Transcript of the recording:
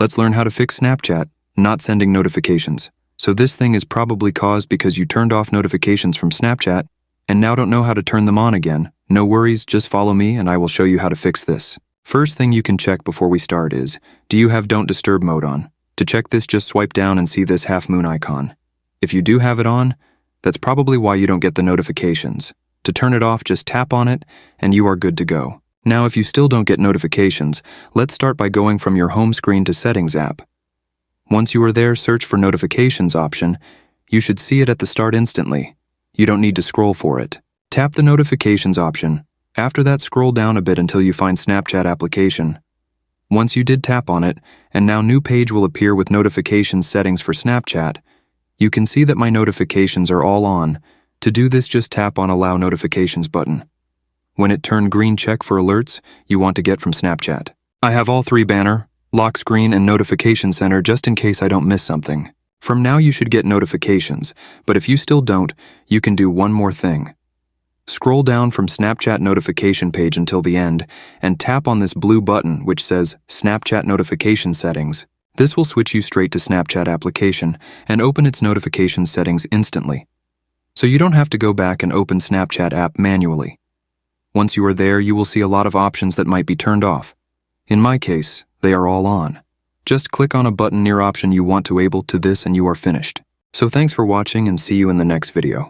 Let's learn how to fix Snapchat, not sending notifications. So this thing is probably caused because you turned off notifications from Snapchat and now don't know how to turn them on again. No worries, just follow me and I will show you how to fix this. First thing you can check before we start is, do you have Don't Disturb mode on? To check this, just swipe down and see this half moon icon. If you do have it on, that's probably why you don't get the notifications. To turn it off, just tap on it and you are good to go. Now, if you still don't get notifications, let's start by going from your home screen to Settings app. Once you are there, search for Notifications option. You should see it at the start instantly. You don't need to scroll for it. Tap the Notifications option. After that, scroll down a bit until you find Snapchat application. Once you did tap on it, and now new page will appear with notifications settings for Snapchat. You can see that my notifications are all on. To do this, just tap on Allow Notifications button. When it turned green, check for alerts you want to get from Snapchat. I have all three: banner, lock screen, and notification center, just in case I don't miss something. From now you should get notifications, but if you still don't, you can do one more thing. Scroll down from Snapchat notification page until the end and tap on this blue button which says Snapchat Notification Settings. This will switch you straight to Snapchat application and open its notification settings instantly. So you don't have to go back and open Snapchat app manually. Once you are there, you will see a lot of options that might be turned off. In my case, they are all on. Just click on a button near option you want to enable to this and you are finished. So thanks for watching and see you in the next video.